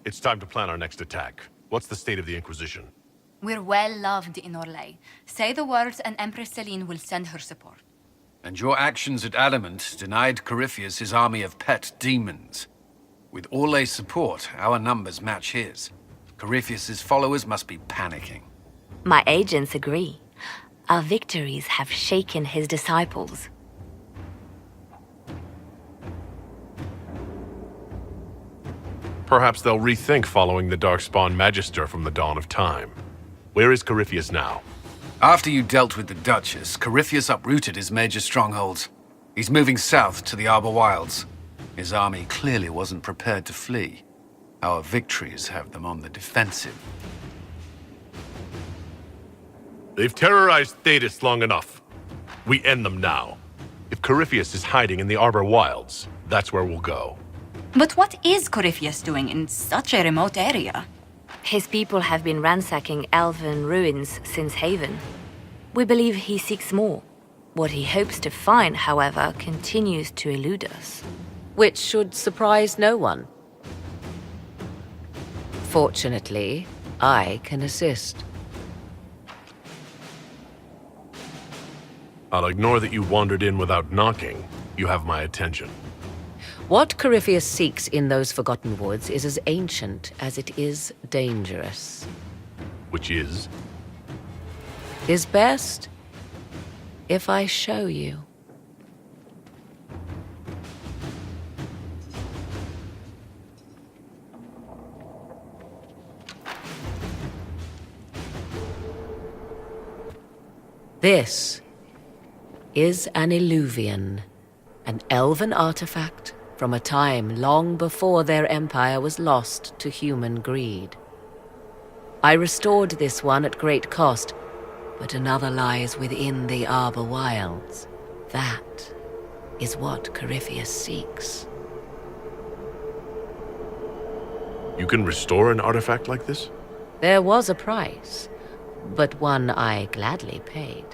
It's time to plan our next attack. What's the state of the Inquisition? We're well loved in Orlais. Say the words and Empress Celine will send her support. And your actions at Adamant denied Corypheus his army of pet demons. With Orlais' support, our numbers match his. Corypheus' followers must be panicking. My agents agree. Our victories have shaken his disciples. Perhaps they'll rethink following the Darkspawn Magister from the dawn of time. Where is Corypheus now? After you dealt with the Duchess, Corypheus uprooted his major strongholds. He's moving south to the Arbor Wilds. His army clearly wasn't prepared to flee. Our victories have them on the defensive. They've terrorized Thetis long enough. We end them now. If Corypheus is hiding in the Arbor Wilds, that's where we'll go. But what is Corypheus doing in such a remote area? His people have been ransacking elven ruins since Haven. We believe he seeks more. What he hopes to find, however, continues to elude us. Which should surprise no one. Fortunately, I can assist. I'll ignore that you wandered in without knocking. You have my attention. What Corypheus seeks in those Forgotten Woods is as ancient as it is dangerous. Which is? Is best if I show you. This is an Illuvian, an elven artifact from a time long before their empire was lost to human greed. I restored this one at great cost, but another lies within the Arbor Wilds. That is what Corypheus seeks. You can restore an artifact like this? There was a price, but one I gladly paid.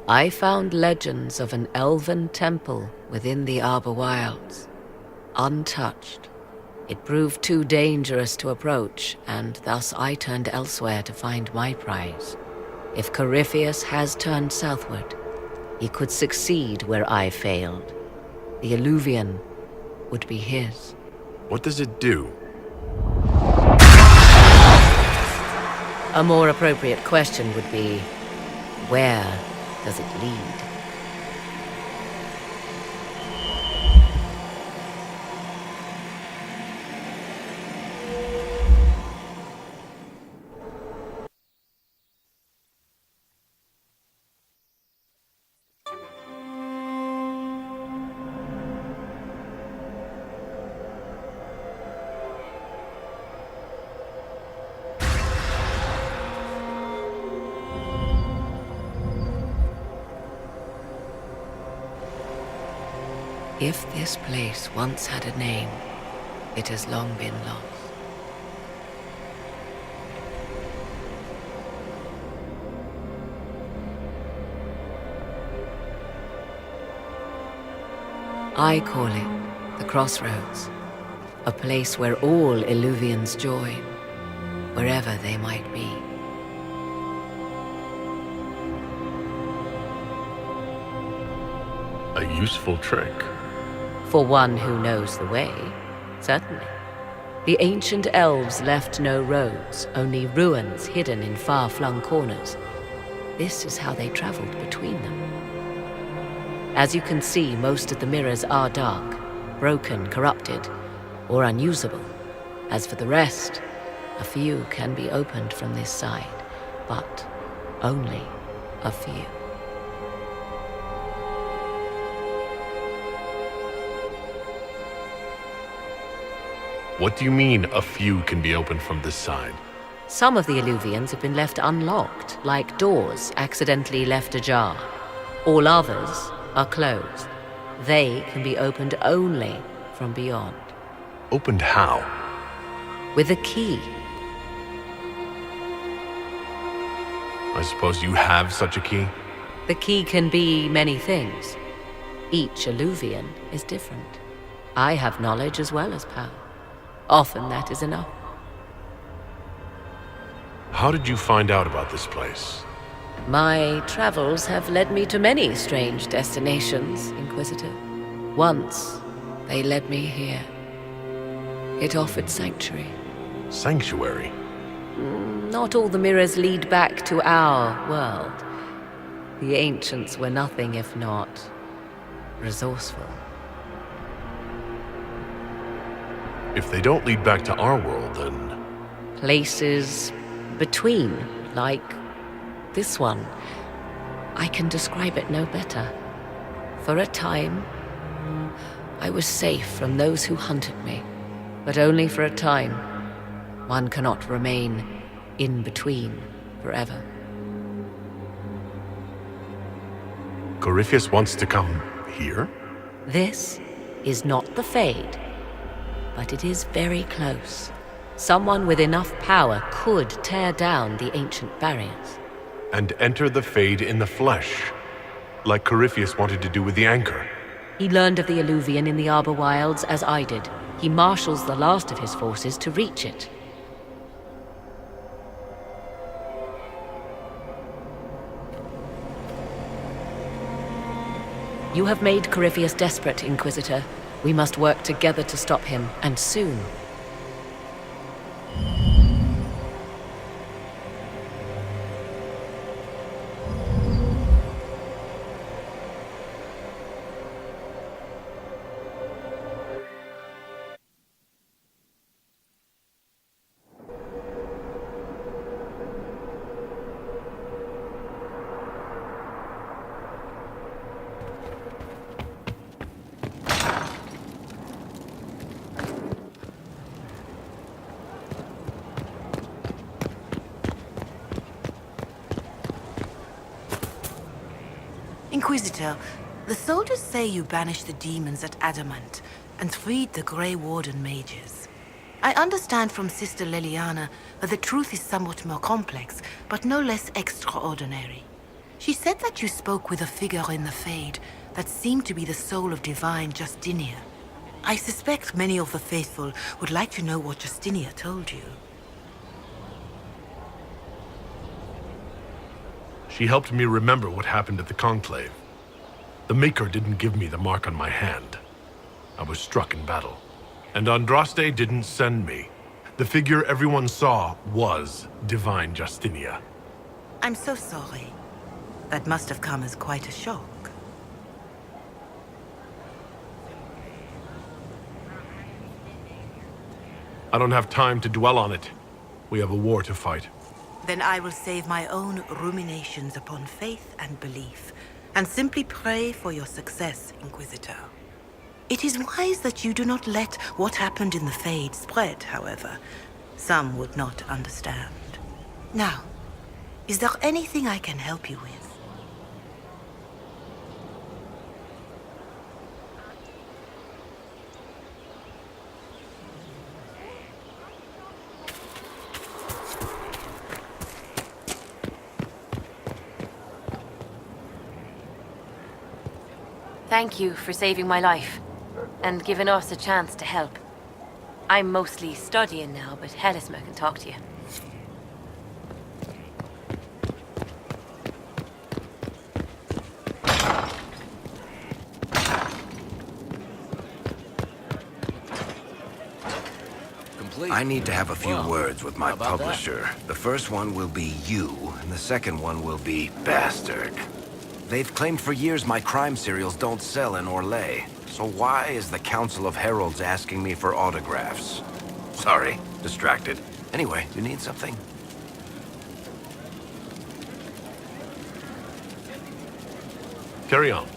I found legends of an elven temple within the Arbor Wilds, untouched. It proved too dangerous to approach, and thus I turned elsewhere to find my prize. If Corypheus has turned southward, he could succeed where I failed. The Illuvian would be his. What does it do? A more appropriate question would be, where does it lead? If this place once had a name, it has long been lost. I call it the Crossroads, a place where all Illuvians join, wherever they might be. A useful trick. For one who knows the way, certainly. The ancient elves left no roads, only ruins hidden in far-flung corners. This is how they traveled between them. As you can see, most of the mirrors are dark, broken, corrupted, or unusable. As for the rest, a few can be opened from this side, but only a few. What do you mean, a few can be opened from this side? Some of the Illuvians have been left unlocked, like doors accidentally left ajar. All others are closed. They can be opened only from beyond. Opened how? With a key. I suppose you have such a key? The key can be many things. Each Illuvian is different. I have knowledge as well as power. Often that is enough. How did you find out about this place? My travels have led me to many strange destinations, Inquisitor. Once, they led me here. It offered sanctuary. Sanctuary? Not all the mirrors lead back to our world. The ancients were nothing if not resourceful. If they don't lead back to our world, then... Places between, like this one. I can describe it no better. For a time, I was safe from those who hunted me, but only for a time. One cannot remain in between forever. Corypheus wants to come here? This is not the Fade, but it is very close. Someone with enough power could tear down the ancient barriers. And enter the Fade in the flesh, like Corypheus wanted to do with the Anchor. He learned of the Alluvian in the Arbor Wilds as I did. He marshals the last of his forces to reach it. You have made Corypheus desperate, Inquisitor. We must work together to stop him, and soon. Inquisitor, the soldiers say you banished the demons at Adamant and freed the Grey Warden mages. I understand from Sister Leliana that the truth is somewhat more complex, but no less extraordinary. She said that you spoke with a figure in the Fade that seemed to be the soul of divine Justinia. I suspect many of the faithful would like to know what Justinia told you. She helped me remember what happened at the Conclave. The Maker didn't give me the mark on my hand. I was struck in battle. And Andraste didn't send me. The figure everyone saw was divine Justinia. I'm so sorry. That must have come as quite a shock. I don't have time to dwell on it. We have a war to fight. Then I will save my own ruminations upon faith and belief, and simply pray for your success, Inquisitor. It is wise that you do not let what happened in the Fade spread, however. Some would not understand. Now, is there anything I can help you with? Thank you for saving my life, and giving us a chance to help. I'm mostly studying now, but Helisma can talk to you. I need to have a few words with my publisher. The first one will be you, and the second one will be Bastard. They've claimed for years my crime serials don't sell in Orlais. So why is the Council of Heralds asking me for autographs? Sorry, distracted. Anyway, you need something? Carry on.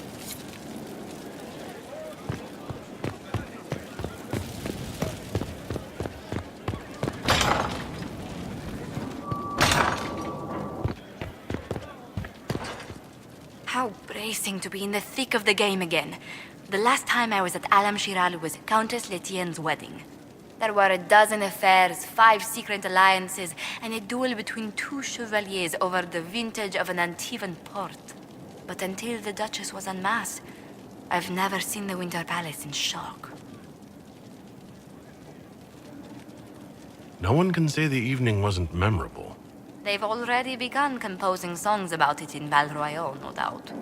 How bracing to be in the thick of the game again. The last time I was at Alam Shiral was Countess Letienne's wedding. There were a dozen affairs, 5 secret alliances, and a duel between 2 chevaliers over the vintage of an Antivan port. But until the Duchess was en masse, I've never seen the Winter Palace in shock. No one can say the evening wasn't memorable. They've already begun composing songs about it in Val Royale, no doubt.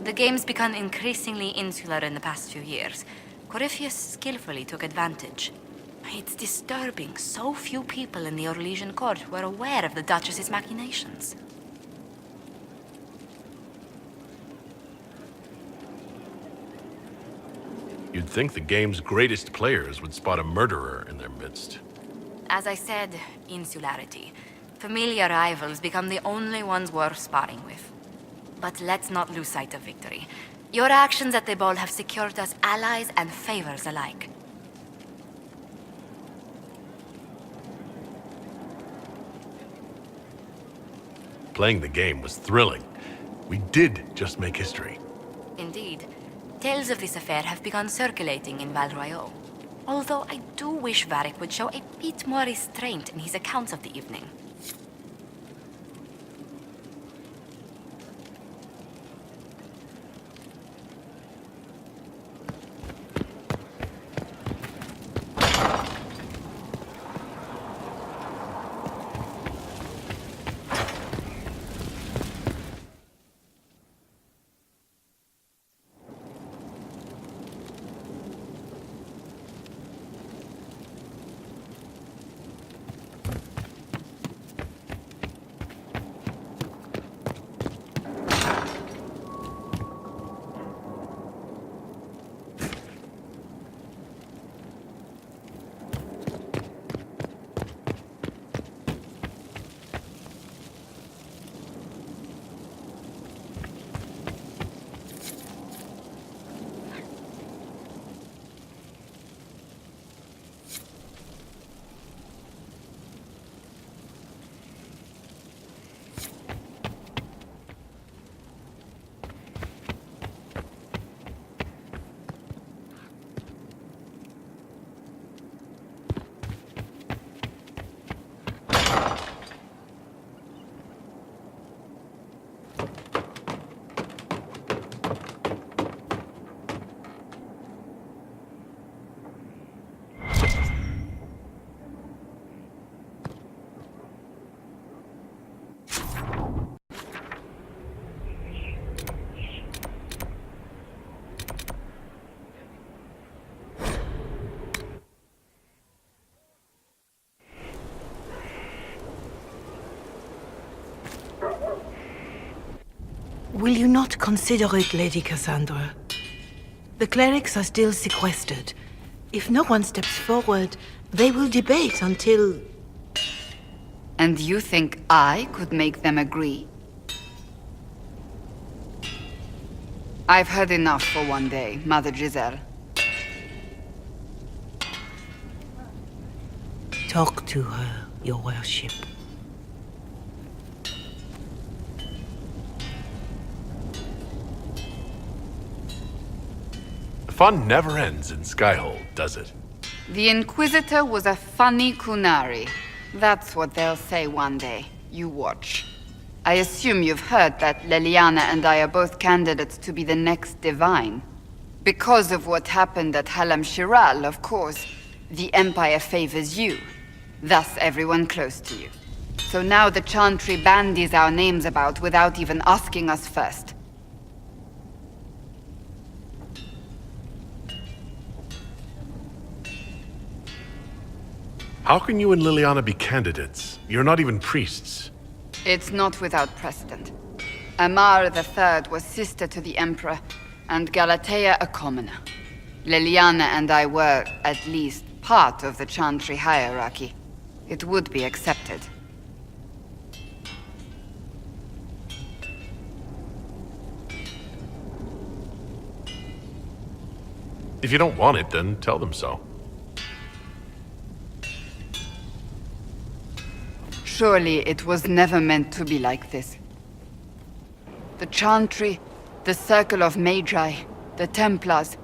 The game's become increasingly insular in the past few years. Corypheus skillfully took advantage. It's disturbing so few people in the Orlesian court were aware of the Duchess's machinations. You'd think the game's greatest players would spot a murderer in their midst. As I said, insularity. Familiar rivals become the only ones worth sparring with. But let's not lose sight of victory. Your actions at the ball have secured us allies and favors alike. Playing the game was thrilling. We did just make history. Indeed. Tales of this affair have begun circulating in Val Royale. Although I do wish Varric would show a bit more restraint in his accounts of the evening. Will you not consider it, Lady Cassandra? The clerics are still sequestered. If no one steps forward, they will debate until... And you think I could make them agree? I've heard enough for one day, Mother Giselle. Talk to her, your worship. The fun never ends in Skyhold, does it? The Inquisitor was a funny Qunari. That's what they'll say one day. You watch. I assume you've heard that Leliana and I are both candidates to be the next Divine. Because of what happened at Halam Shiral, of course, the Empire favors you. Thus everyone close to you. So now the Chantry bandies our names about without even asking us first. How can you and Liliana be candidates? You're not even priests. It's not without precedent. Amar III was sister to the Emperor, and Galatea a commoner. Liliana and I were, at least, part of the Chantry hierarchy. It would be accepted. If you don't want it, then tell them so. Surely it was never meant to be like this. The Chantry, the Circle of Magi, the Templars,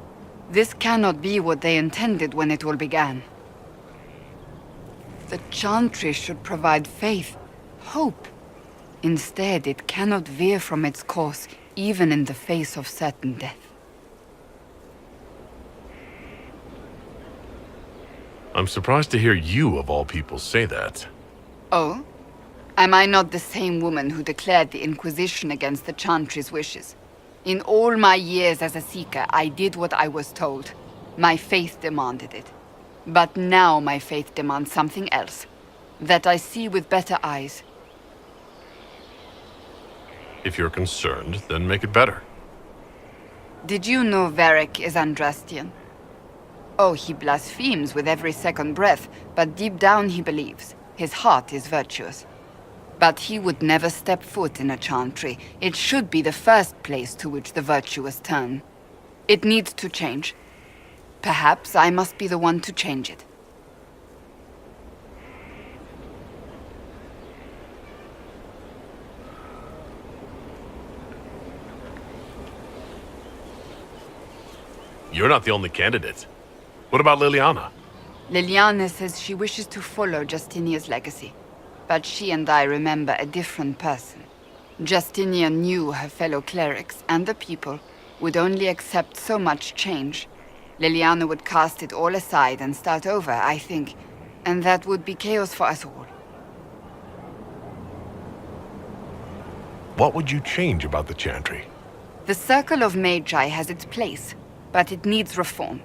this cannot be what they intended when it all began. The Chantry should provide faith, hope. Instead, it cannot veer from its course, even in the face of certain death. I'm surprised to hear you, of all people, say that. Oh? Am I not the same woman who declared the Inquisition against the Chantry's wishes? In all my years as a Seeker, I did what I was told. My faith demanded it. But now my faith demands something else. That I see with better eyes. If you're concerned, then make it better. Did you know Varric is Andrastian? Oh, he blasphemes with every second breath, but deep down he believes. His heart is virtuous. But he would never step foot in a Chantry. It should be the first place to which the virtuous turn. It needs to change. Perhaps I must be the one to change it. You're not the only candidate. What about Liliana? Liliana says she wishes to follow Justinia's legacy. But she and I remember a different person. Justinia knew her fellow clerics and the people would only accept so much change. Liliana would cast it all aside and start over, I think. And that would be chaos for us all. What would you change about the Chantry? The Circle of Magi has its place, but it needs reform.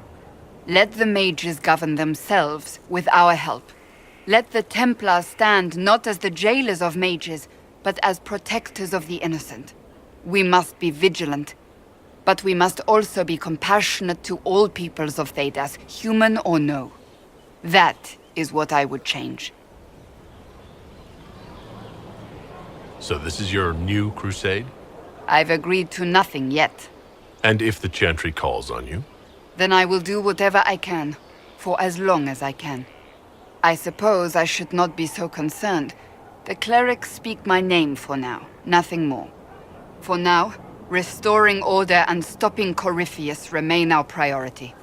Let the mages govern themselves with our help. Let the Templars stand not as the jailers of mages, but as protectors of the innocent. We must be vigilant, but we must also be compassionate to all peoples of Thedas, human or no. That is what I would change. So this is your new crusade? I've agreed to nothing yet. And if the Chantry calls on you? Then I will do whatever I can, for as long as I can. I suppose I should not be so concerned. The clerics speak my name for now, nothing more. For now, restoring order and stopping Corypheus remain our priority.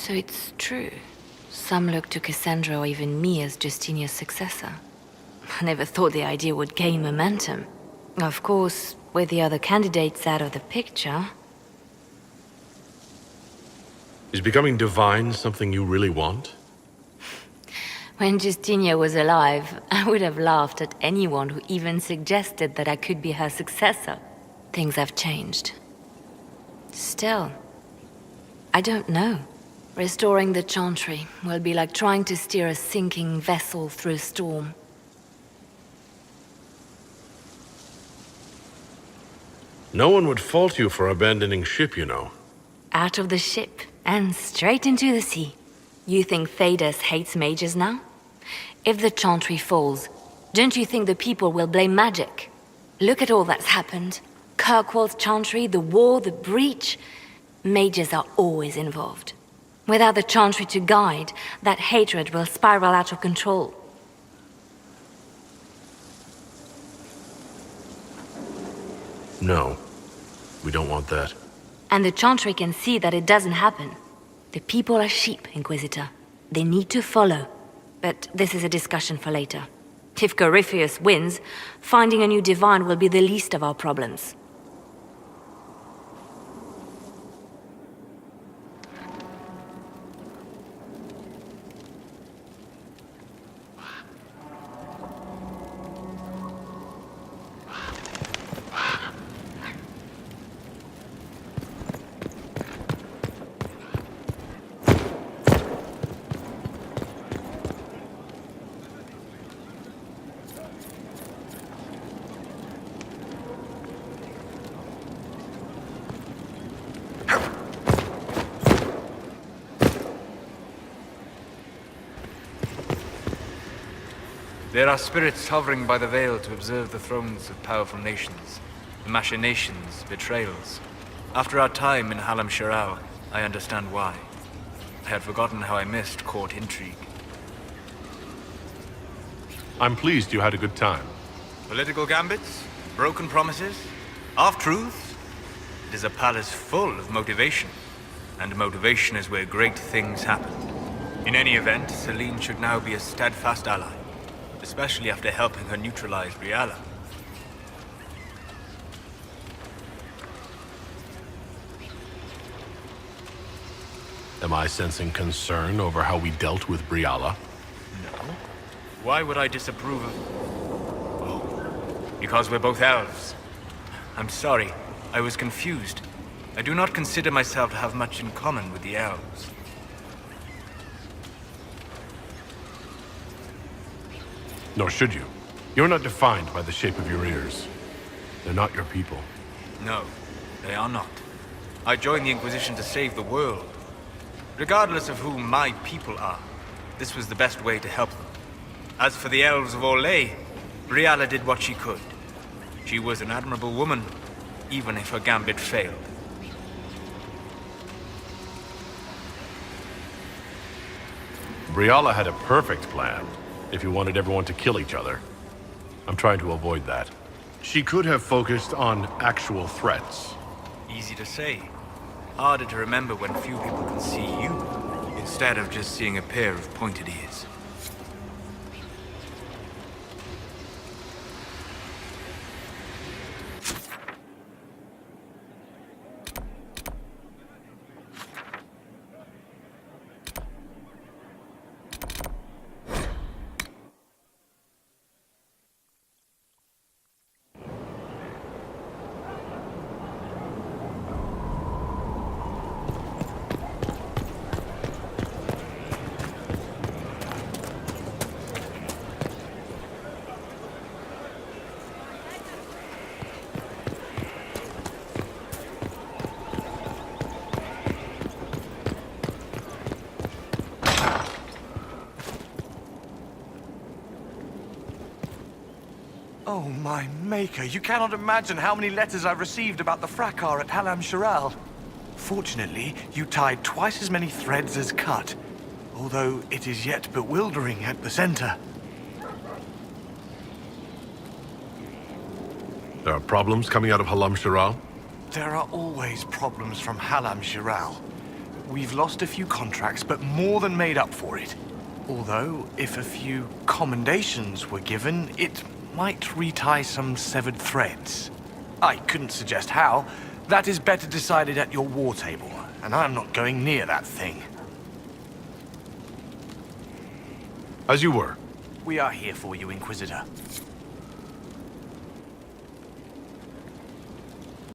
So it's true. Some look to Cassandra or even me as Justinia's successor. I never thought the idea would gain momentum. Of course, with the other candidates out of the picture... Is becoming divine something you really want? When Justinia was alive, I would have laughed at anyone who even suggested that I could be her successor. Things have changed. Still, I don't know. Restoring the Chantry will be like trying to steer a sinking vessel through a storm. No one would fault you for abandoning ship, you know. Out of the ship and straight into the sea. You think Thedas hates mages now? If the Chantry falls, don't you think the people will blame magic? Look at all that's happened. Kirkwall's Chantry, the war, the breach. Mages are always involved. Without the Chantry to guide, that hatred will spiral out of control. No, we don't want that. And the Chantry can see that it doesn't happen. The people are sheep, Inquisitor. They need to follow. But this is a discussion for later. If Corypheus wins, finding a new divine will be the least of our problems. There are spirits hovering by the veil to observe the thrones of powerful nations, the machinations, betrayals. After our time in Halam Shiral, I understand why. I had forgotten how I missed court intrigue. I'm pleased you had a good time. Political gambits, broken promises, half-truths. It is a palace full of motivation, and motivation is where great things happen. In any event, Celine should now be a steadfast ally, especially after helping her neutralize Briala. Am I sensing concern over how we dealt with Briala? No. Why would I disapprove of... Oh, because we're both elves. I'm sorry, I was confused. I do not consider myself to have much in common with the elves. Nor should you. You're not defined by the shape of your ears. They're not your people. No, they are not. I joined the Inquisition to save the world. Regardless of who my people are, this was the best way to help them. As for the elves of Orlais, Briala did what she could. She was an admirable woman, even if her gambit failed. Briala had a perfect plan, if you wanted everyone to kill each other. I'm trying to avoid that. She could have focused on actual threats. Easy to say. Harder to remember when few people can see you, instead of just seeing a pair of pointed ears. Oh, my maker, you cannot imagine how many letters I've received about the fracas at Halam Shiral. Fortunately, you tied twice as many threads as cut, although it is yet bewildering at the center. There are problems coming out of Halam Shiral? There are always problems from Halam Shiral. We've lost a few contracts, but more than made up for it. Although, if a few commendations were given, it might retie some severed threads. I couldn't suggest how. That is better decided at your war table, and I'm not going near that thing. As you were. We are here for you, Inquisitor.